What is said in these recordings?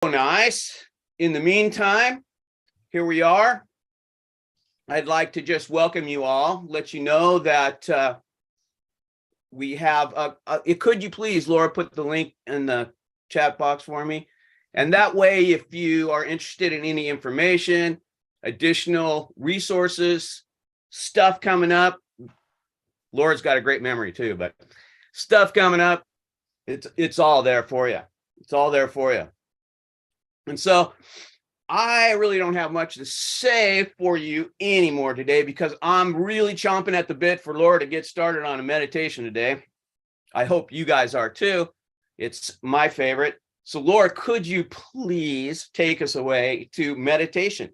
Nice. In the meantime, here we are. I'd like to just welcome you all, let you know that we have, could you please, Laura, put the link in the chat box for me? And that way, if you are interested in any information, additional resources, stuff coming up, Laura's got a great memory too, but stuff coming up, it's all there for you. It's all there for you. And so I really don't have much to say for you anymore today because I'm really chomping at the bit for Laura to get started on a meditation today. I hope you guys are too. It's my favorite. So Laura, could you please take us away to meditation?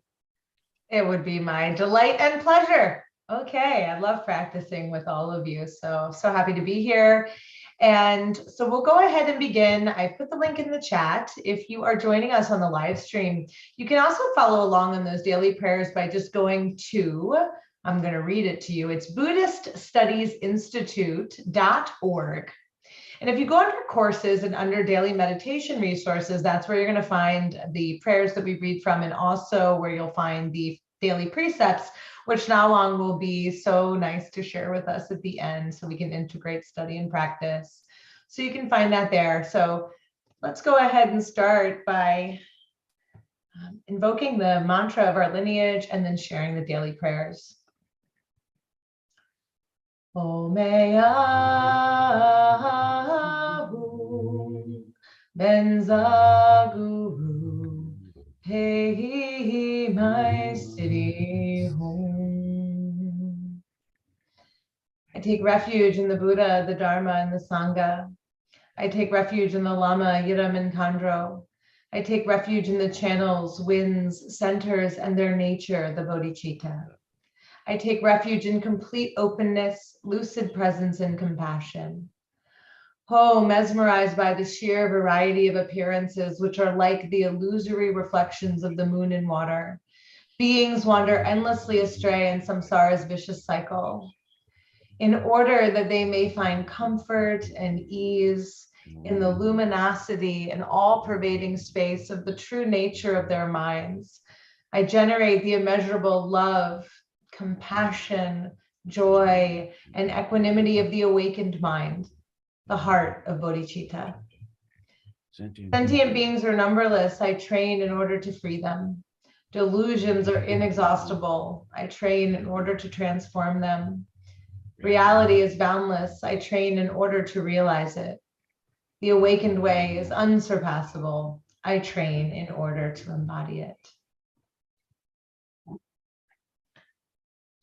It would be my delight and pleasure. Okay, I love practicing with all of you. So happy to be here. And so we'll go ahead and begin. I put the link in the chat. If you are joining us on the live stream, you can also follow along in those daily prayers by just going to, I'm going to read it to you. It's Buddhist Studies Institute.org. And if you go under courses and under daily meditation resources, that's where you're going to find the prayers that we read from, and also where you'll find the daily precepts, which now on will be so nice to share with us at the end so we can integrate study and practice. So you can find that there. So let's go ahead and start by invoking the mantra of our lineage and then sharing the daily prayers. Omeyahu Benzaguru Hey, my city home. I take refuge in the Buddha, the Dharma, and the Sangha. I take refuge in the Lama, Yiram, and Khandro. I take refuge in the channels, winds, centers, and their nature, the bodhicitta. I take refuge in complete openness, lucid presence, and compassion. Oh, mesmerized by the sheer variety of appearances, which are like the illusory reflections of the moon in water. Beings wander endlessly astray in samsara's vicious cycle. In order that they may find comfort and ease in the luminosity and all-pervading space of the true nature of their minds, I generate the immeasurable love, compassion, joy, and equanimity of the awakened mind, the heart of bodhicitta. Sentient beings are numberless. I train in order to free them. Delusions are inexhaustible. I train in order to transform them. Reality is boundless. I train in order to realize it. The awakened way is unsurpassable. I train in order to embody it.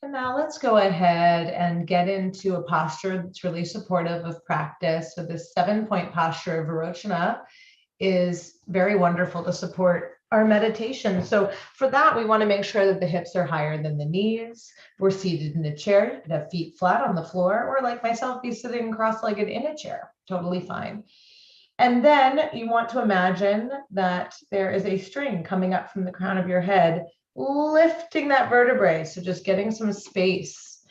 And now let's go ahead and get into a posture that's really supportive of practice. So this 7-point posture of Virochana is very wonderful to support our meditation. So for that, we want to make sure that the hips are higher than the knees. We're seated in a chair, have feet flat on the floor, or like myself, be sitting cross-legged in a chair. Totally fine. And then you want to imagine that there is a string coming up from the crown of your head, lifting that vertebrae. So just getting some space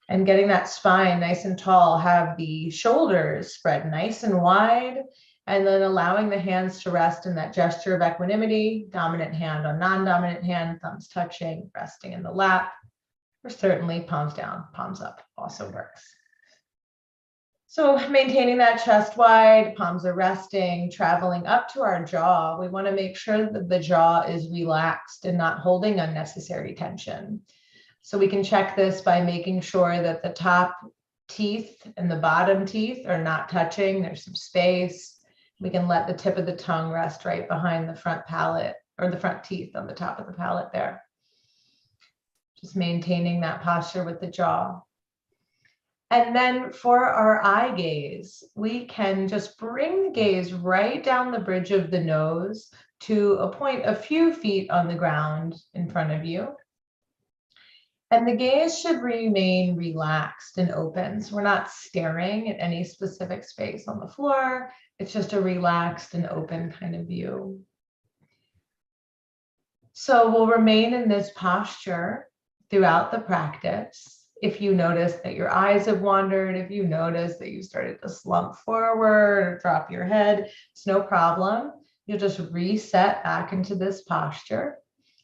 and getting that spine nice and tall. Have the shoulders spread nice and wide, and then allowing the hands to rest in that gesture of equanimity, dominant hand on non-dominant hand, thumbs touching, resting in the lap, or certainly palms down, palms up also works. So maintaining that chest wide, palms are resting, traveling up to our jaw. We want to make sure that the jaw is relaxed and not holding unnecessary tension. So we can check this by making sure that the top teeth and the bottom teeth are not touching. There's some space. We can let the tip of the tongue rest right behind the front palate, or the front teeth on the top of the palate there. Just maintaining that posture with the jaw. And then for our eye gaze, we can just bring the gaze right down the bridge of the nose to a point a few feet on the ground in front of you. And the gaze should remain relaxed and open. So we're not staring at any specific space on the floor. It's just a relaxed and open kind of view. So we'll remain in this posture throughout the practice. If you notice that your eyes have wandered, if you notice that you started to slump forward or drop your head, it's no problem. You'll just reset back into this posture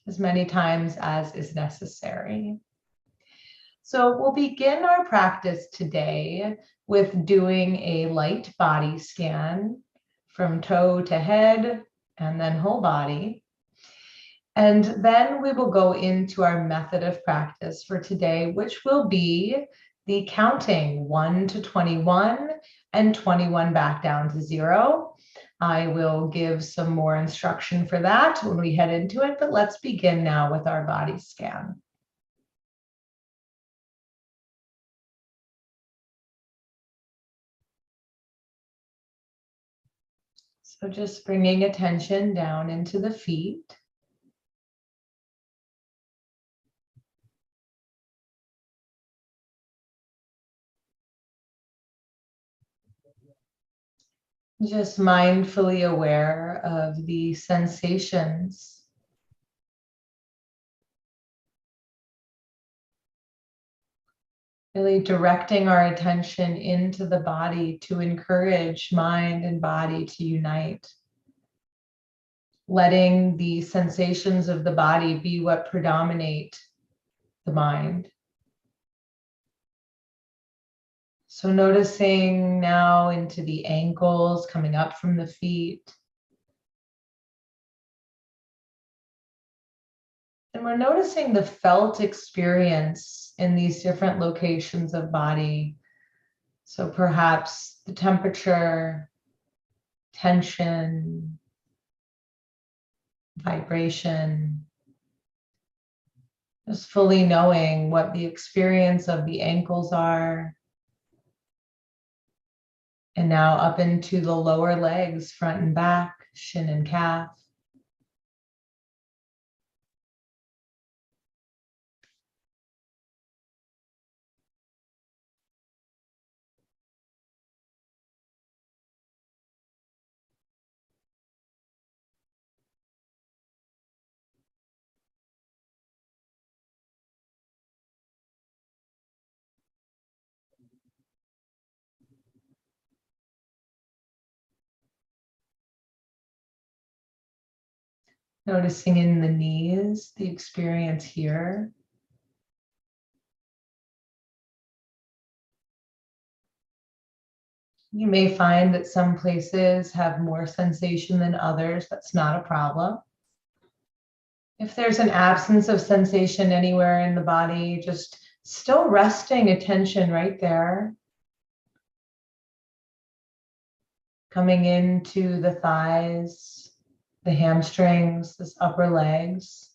as many times as is necessary. So we'll begin our practice today with doing a light body scan from toe to head and then whole body. And then we will go into our method of practice for today, which will be the counting 1 to 21 and 21 back down to 0. I will give some more instruction for that when we head into it, but let's begin now with our body scan. So just bringing attention down into the feet. Just mindfully aware of the sensations. Really directing our attention into the body to encourage mind and body to unite. Letting the sensations of the body be what predominate the mind. So noticing now into the ankles coming up from the feet. And we're noticing the felt experience in these different locations of body. So perhaps the temperature, tension, vibration. Just fully knowing what the experience of the ankles are. And now up into the lower legs, front and back, shin and calf. Noticing in the knees, the experience here. You may find that some places have more sensation than others. That's not a problem. If there's an absence of sensation anywhere in the body, just still resting attention right there. Coming into the thighs, the hamstrings, this upper legs.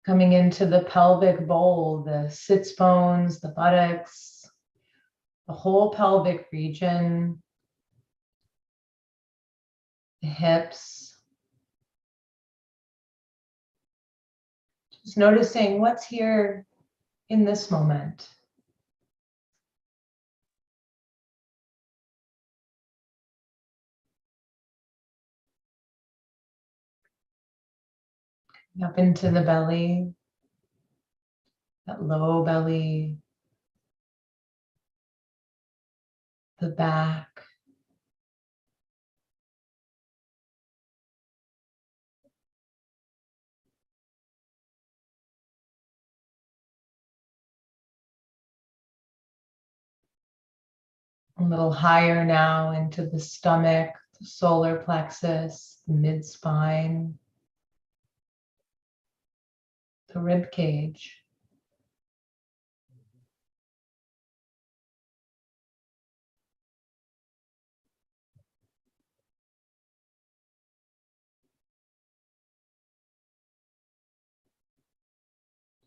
Coming into the pelvic bowl, the sits bones, the buttocks, the whole pelvic region, the hips. Just noticing what's here in this moment. Up into the belly, that low belly, the back. A little higher now into the stomach, the solar plexus, the mid-spine, the rib cage.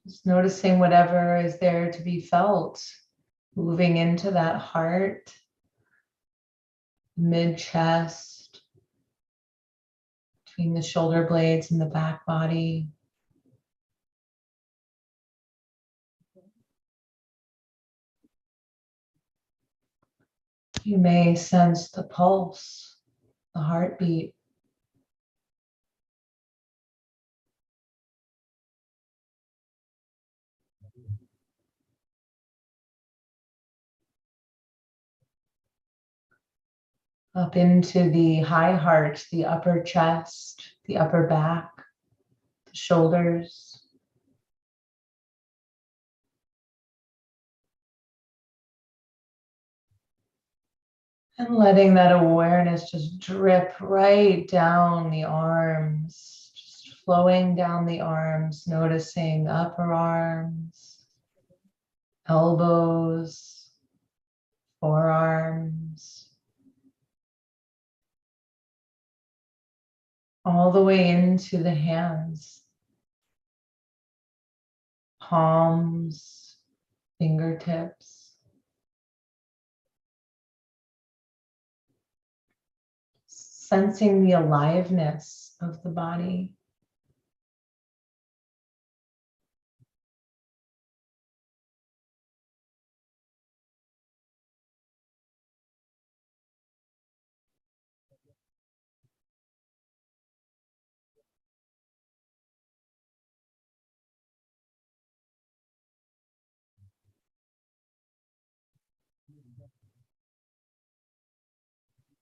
Just noticing whatever is there to be felt, moving into that heart, mid-chest, between the shoulder blades and the back body. You may sense the pulse the heartbeat. Up into the high heart, the upper chest, the upper back, the shoulders. And letting that awareness just drip right down the arms, just flowing down the arms, noticing upper arms, elbows, forearms, all the way into the hands, palms, fingertips. Sensing the aliveness of the body.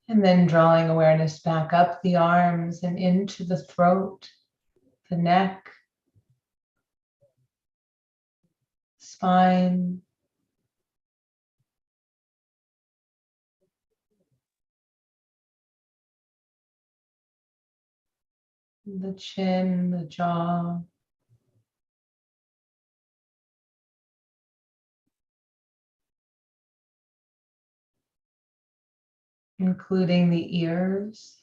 And then drawing awareness back up the arms and into the throat, the neck, spine, the chin, the jaw. Including the ears.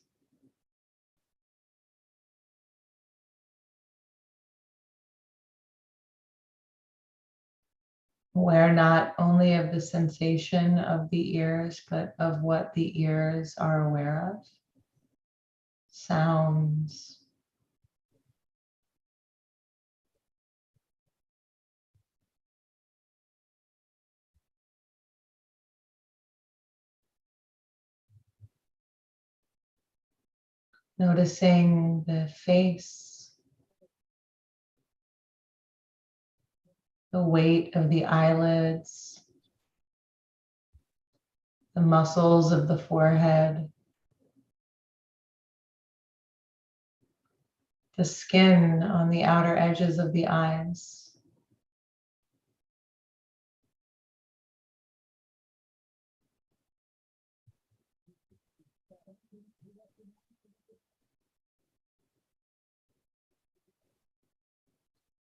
Aware not only of the sensation of the ears, but of what the ears are aware of. Sounds. Noticing the face, the weight of the eyelids, the muscles of the forehead, the skin on the outer edges of the eyes.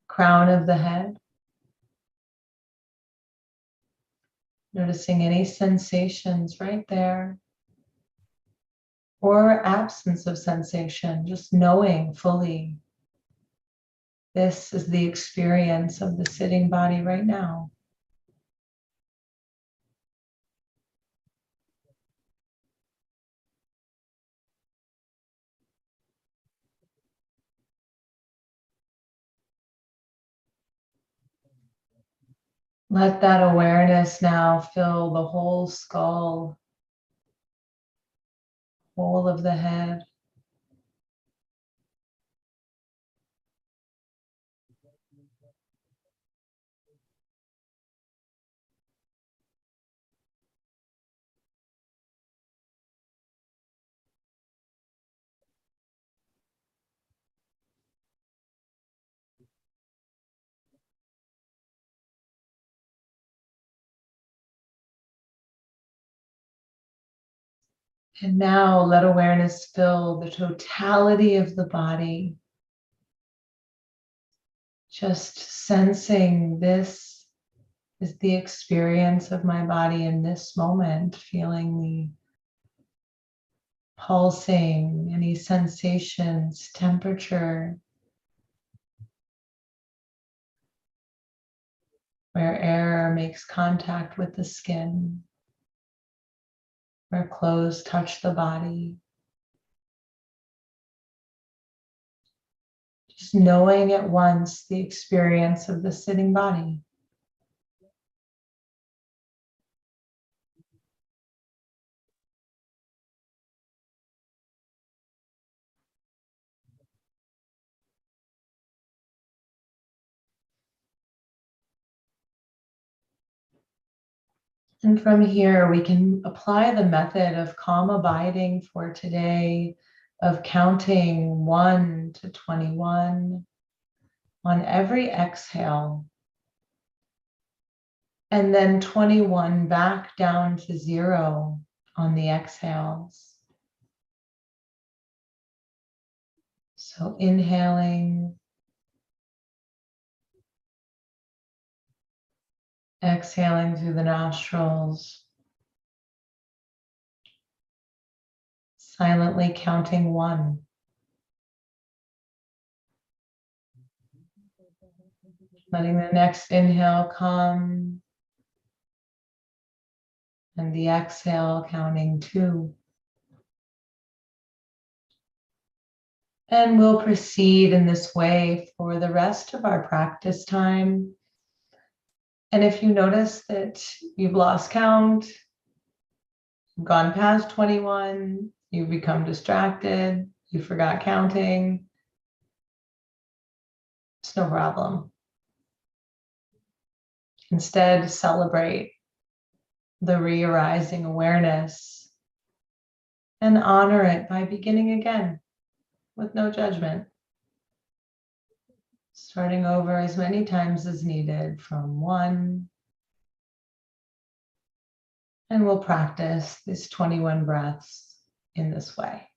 Crown of the head. Noticing any sensations right there or absence of sensation, just knowing fully this is the experience of the sitting body right now. Let that awareness now fill the whole skull, whole of the head. And now let awareness fill the totality of the body. Just sensing this is the experience of my body in this moment, feeling the pulsing, any sensations, temperature, where air makes contact with the skin, where clothes touch the body. Just knowing at once the experience of the sitting body. And from here, we can apply the method of calm abiding for today, of counting 1 to 21 on every exhale, and then 21 back down to 0 on the exhales. So inhaling, exhaling through the nostrils, silently counting 1. Letting the next inhale come, and the exhale counting 2. And we'll proceed in this way for the rest of our practice time. And if you notice that you've lost count, gone past 21, you've become distracted, you forgot counting, it's no problem. Instead, celebrate the re-arising awareness and honor it by beginning again with no judgment. Starting over as many times as needed from 1. And we'll practice these 21 breaths in this way.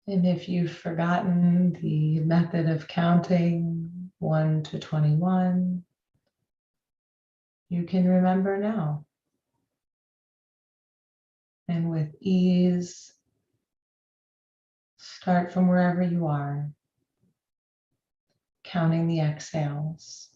And if you've forgotten the method of counting 1 to 21, you can remember now. And with ease, start from wherever you are, counting the exhales.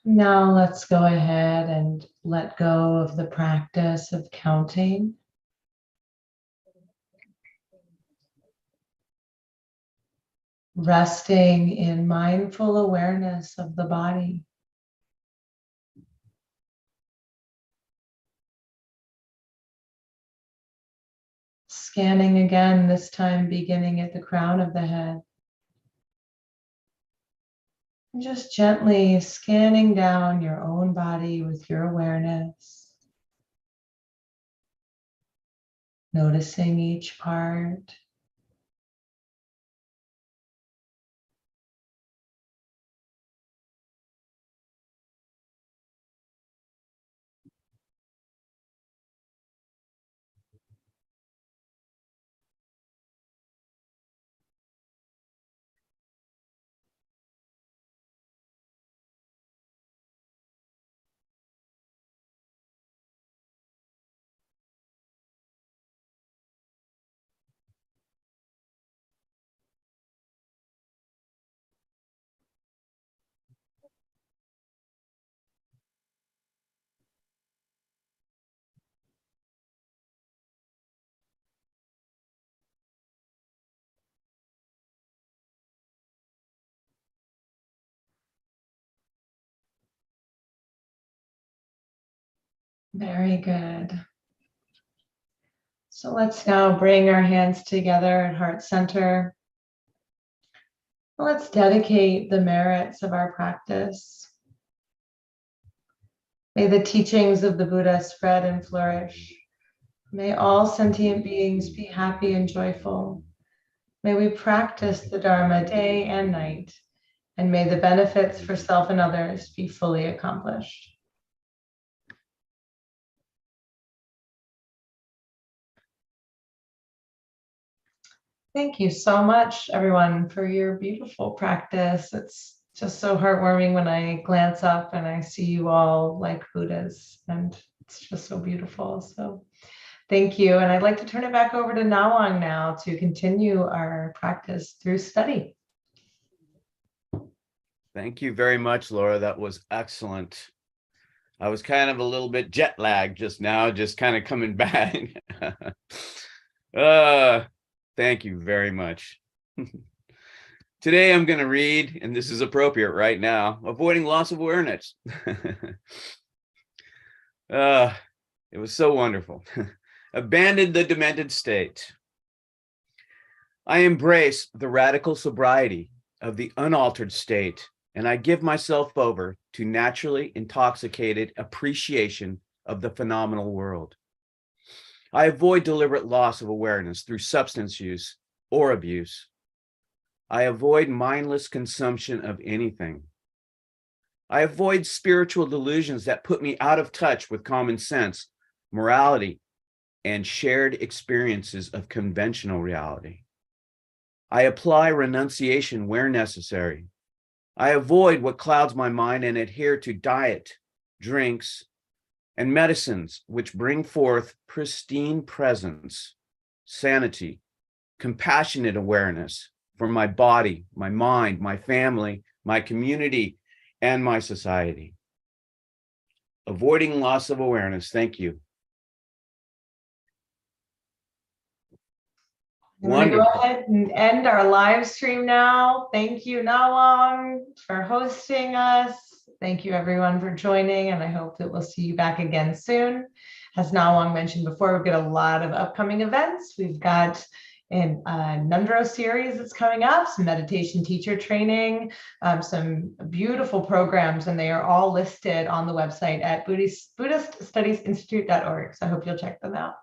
Now let's go ahead and let go of the practice of counting. Resting in mindful awareness of the body. Scanning again, this time beginning at the crown of the head. And just gently scanning down your own body with your awareness. Noticing each part. Very good. So let's now bring our hands together at heart center. Let's dedicate the merits of our practice. May the teachings of the Buddha spread and flourish. May all sentient beings be happy and joyful. May we practice the Dharma day and night, and may the benefits for self and others be fully accomplished. Thank you so much, everyone, for your beautiful practice. It's just so heartwarming when I glance up and I see you all like Buddhas, and it's just so beautiful. So thank you. And I'd like to turn it back over to Nawang now to continue our practice through study. Thank you very much, Laura. That was excellent. I was kind of a little bit jet lagged just now, just kind of coming back. Thank you very much. Today I'm going to read, and this is appropriate right now, Avoiding Loss of Awareness. It was so wonderful. Abandon the demented state. I embrace the radical sobriety of the unaltered state, and I give myself over to naturally intoxicated appreciation of the phenomenal world. I avoid deliberate loss of awareness through substance use or abuse. I avoid mindless consumption of anything. I avoid spiritual delusions that put me out of touch with common sense, morality, and shared experiences of conventional reality. I apply renunciation where necessary. I avoid what clouds my mind and adhere to diet, drinks, and medicines which bring forth pristine presence, sanity, compassionate awareness for my body, my mind, my family, my community, and my society. Avoiding loss of awareness. Thank you. I'm going to go ahead and end our live stream now. Thank you, Nawang, for hosting us. Thank you, everyone, for joining, and I hope that we'll see you back again soon. As Nawang mentioned before, we've got a lot of upcoming events. We've got a Nundro series that's coming up, some meditation teacher training, some beautiful programs, and they are all listed on the website at Buddhist Studies Institute.org. So I hope you'll check them out.